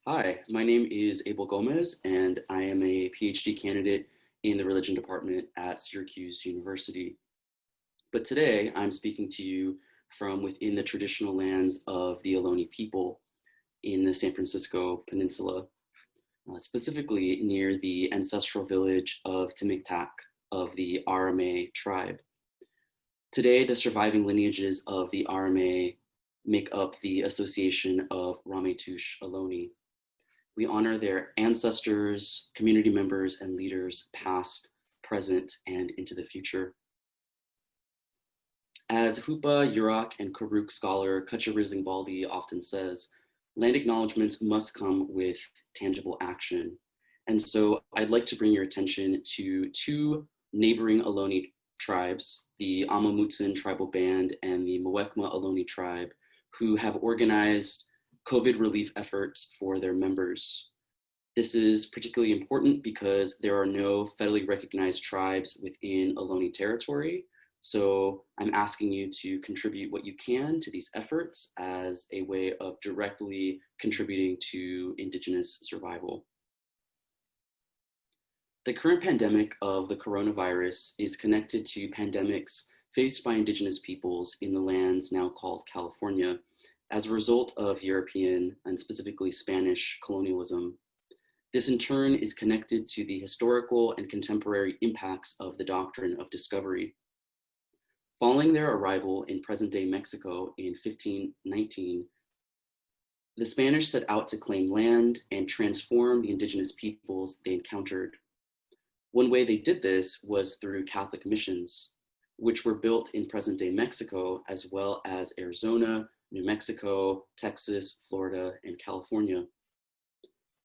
Hi, my name is Abel Gomez, and I am a PhD candidate in the religion department at Syracuse University. But today I'm speaking to you from within the traditional lands of the Ohlone people in the San Francisco Peninsula, specifically near the ancestral village of Timictac of the Arame tribe. Today, the surviving lineages of the Arame make up the Association of Ramaytush Ohlone. We honor their ancestors, community members, and leaders, past, present, and into the future. As Hupa, Yurak, and Karuk scholar Kacharizing Baldi often says, land acknowledgements must come with tangible action. And so I'd like to bring your attention to two neighboring Ohlone tribes, the Amamutsin tribal band and the Muwekma Ohlone tribe, who have organized COVID relief efforts for their members. This is particularly important because there are no federally recognized tribes within Ohlone territory. So I'm asking you to contribute what you can to these efforts as a way of directly contributing to Indigenous survival. The current pandemic of the coronavirus is connected to pandemics faced by Indigenous peoples in the lands now called California as a result of European and specifically Spanish colonialism. This in turn is connected to the historical and contemporary impacts of the doctrine of discovery. Following their arrival in present-day Mexico in 1519, the Spanish set out to claim land and transform the indigenous peoples they encountered. One way they did this was through Catholic missions, which were built in present-day Mexico, as well as Arizona, New Mexico, Texas, Florida, and California.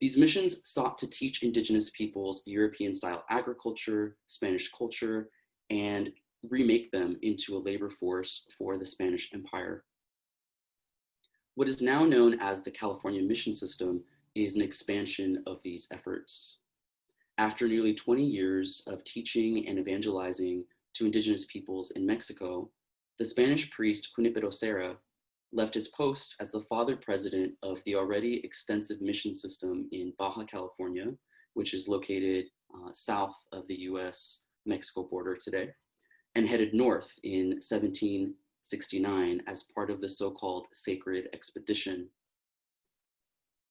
These missions sought to teach indigenous peoples European-style agriculture, Spanish culture, and remake them into a labor force for the Spanish Empire. What is now known as the California mission system is an expansion of these efforts. After nearly 20 years of teaching and evangelizing to indigenous peoples in Mexico, the Spanish priest Junipero Serra left his post as the father president of the already extensive mission system in Baja California, which is located south of the US-Mexico border today, and headed north in 1769 as part of the so-called Sacred Expedition.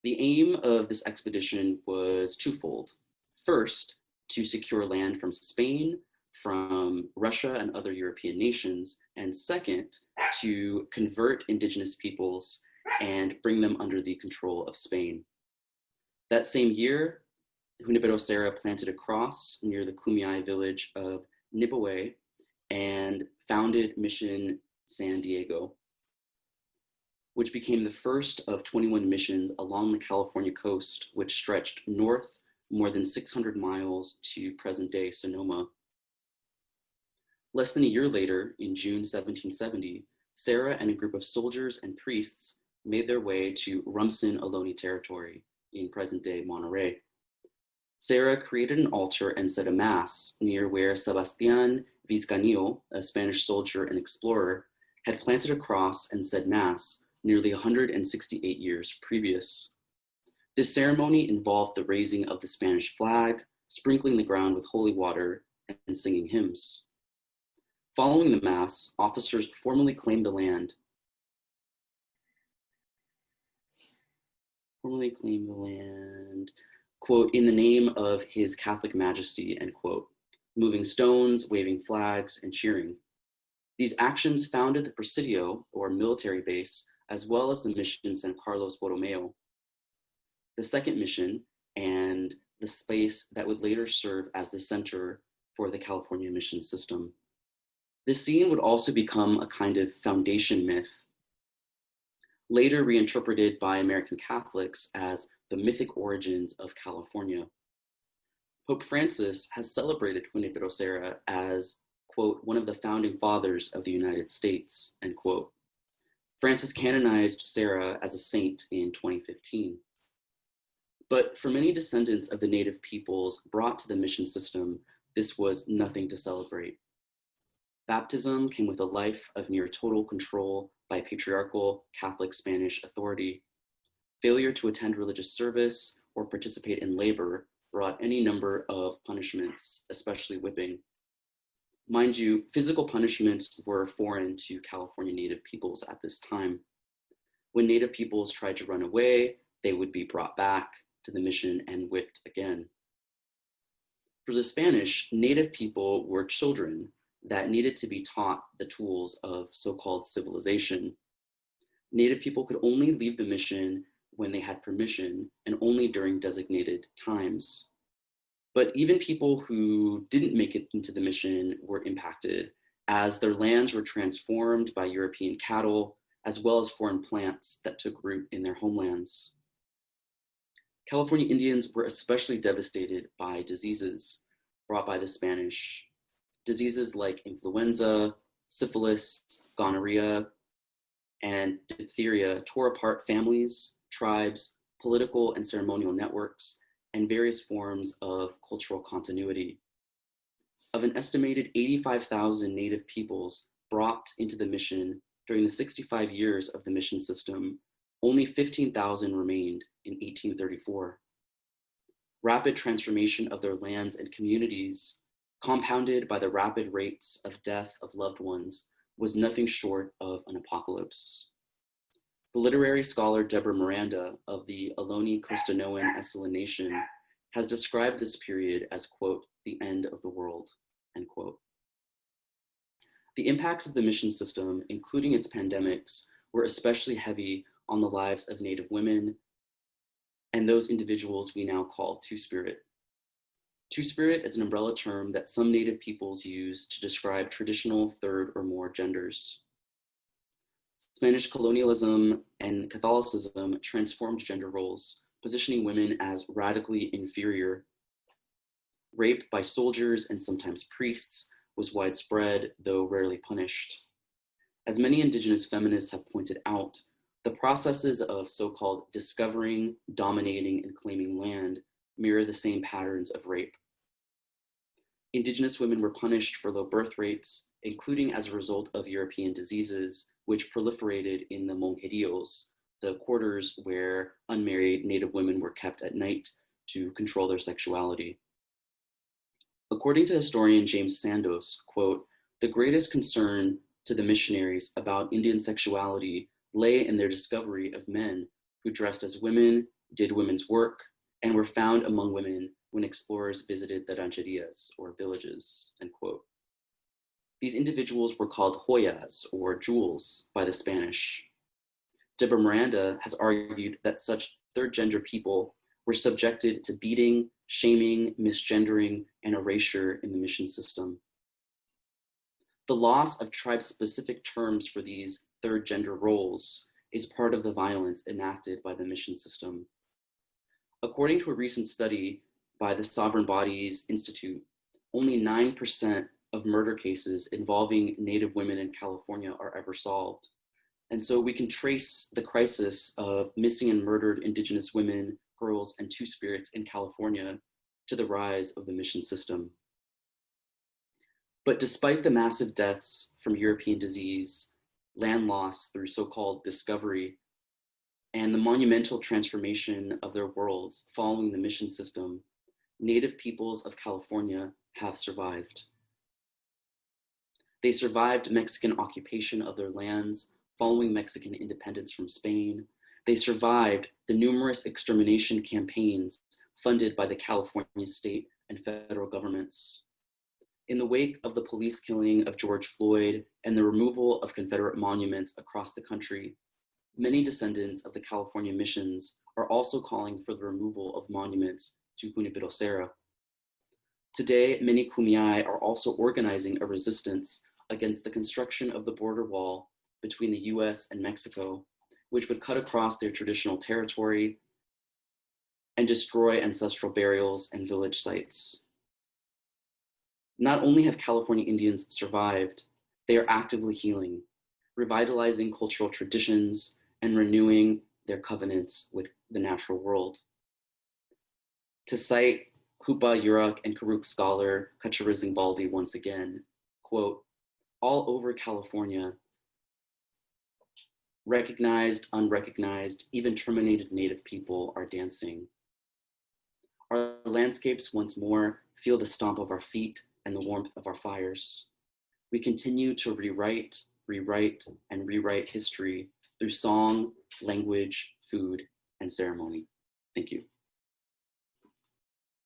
The aim of this expedition was twofold. First, to secure land from Spain, from Russia and other European nations, and second, to convert indigenous peoples and bring them under the control of Spain. That same year, Junipero Serra planted a cross near the Kumeyaay village of Nipoey and founded Mission San Diego, which became the first of 21 missions along the California coast, which stretched north more than 600 miles to present-day Sonoma. Less than a year later, in June 1770, Serra and a group of soldiers and priests made their way to Rumson Ohlone territory in present-day Monterey. Serra created an altar and said a mass near where Sebastián Vizcaíno, a Spanish soldier and explorer, had planted a cross and said mass nearly 168 years previous. This ceremony involved the raising of the Spanish flag, sprinkling the ground with holy water, and singing hymns. Following the mass, officers formally claimed the land. Quote, in the name of His Catholic Majesty, end quote, moving stones, waving flags, and cheering. These actions founded the Presidio, or military base, as well as the mission San Carlos Borromeo. The second mission, and the space that would later serve as the center for the California mission system. This scene would also become a kind of foundation myth, later reinterpreted by American Catholics as the mythic origins of California. Pope Francis has celebrated Junipero Serra as, quote, one of the founding fathers of the United States, end quote. Francis canonized Serra as a saint in 2015. But for many descendants of the native peoples brought to the mission system, this was nothing to celebrate. Baptism came with a life of near total control by patriarchal Catholic Spanish authority. Failure to attend religious service or participate in labor brought any number of punishments, especially whipping. Mind you, physical punishments were foreign to California Native peoples at this time. When Native peoples tried to run away, they would be brought back to the mission and whipped again. For the Spanish, Native people were children that needed to be taught the tools of so-called civilization. Native people could only leave the mission when they had permission and only during designated times. But even people who didn't make it into the mission were impacted as their lands were transformed by European cattle, as well as foreign plants that took root in their homelands. California Indians were especially devastated by diseases brought by the Spanish. Diseases like influenza, syphilis, gonorrhea, and diphtheria tore apart families, tribes, political and ceremonial networks, and various forms of cultural continuity. Of an estimated 85,000 Native peoples brought into the mission during the 65 years of the mission system, only 15,000 remained in 1834. Rapid transformation of their lands and communities, compounded by the rapid rates of death of loved ones, was nothing short of an apocalypse. The literary scholar Deborah Miranda of the Ohlone Costanoan Esselen Nation has described this period as, quote, the end of the world, end quote. The impacts of the mission system, including its pandemics, were especially heavy on the lives of Native women and those individuals we now call Two-Spirit. Two-Spirit is an umbrella term that some Native peoples use to describe traditional third or more genders. Spanish colonialism and Catholicism transformed gender roles, positioning women as radically inferior. Rape by soldiers and sometimes priests was widespread, though rarely punished. As many Indigenous feminists have pointed out, the processes of so-called discovering, dominating, and claiming land mirror the same patterns of rape. Indigenous women were punished for low birth rates, including as a result of European diseases, which proliferated in the monjeríos, the quarters where unmarried Native women were kept at night to control their sexuality. According to historian James Sandos, quote, the greatest concern to the missionaries about Indian sexuality lay in their discovery of men who dressed as women, did women's work, and were found among women when explorers visited the rancherias, or villages, end quote. These individuals were called joyas, or jewels, by the Spanish. Deborah Miranda has argued that such third gender people were subjected to beating, shaming, misgendering, and erasure in the mission system. The loss of tribe-specific terms for these third gender roles is part of the violence enacted by the mission system. According to a recent study by the Sovereign Bodies Institute, only 9% of murder cases involving Native women in California are ever solved. And so we can trace the crisis of missing and murdered Indigenous women, girls, and Two-Spirits in California to the rise of the mission system. But despite the massive deaths from European disease, land loss through so-called discovery, and the monumental transformation of their worlds following the mission system, Native peoples of California have survived. They survived Mexican occupation of their lands following Mexican independence from Spain. They survived the numerous extermination campaigns funded by the California state and federal governments. In the wake of the police killing of George Floyd and the removal of Confederate monuments across the country, many descendants of the California missions are also calling for the removal of monuments to Junipero Serra. Today, many Kumeyaay are also organizing a resistance against the construction of the border wall between the US and Mexico, which would cut across their traditional territory and destroy ancestral burials and village sites. Not only have California Indians survived, they are actively healing, revitalizing cultural traditions, and renewing their covenants with the natural world. To cite Hupa Yurok and Karuk scholar Kacharizing Baldi once again, quote, all over California, Recognized, unrecognized, even terminated Native people are dancing. Our landscapes once more feel the stomp of our feet and the warmth of our fires. We continue to rewrite, rewrite, and rewrite history through song, language, food, and ceremony. Thank you.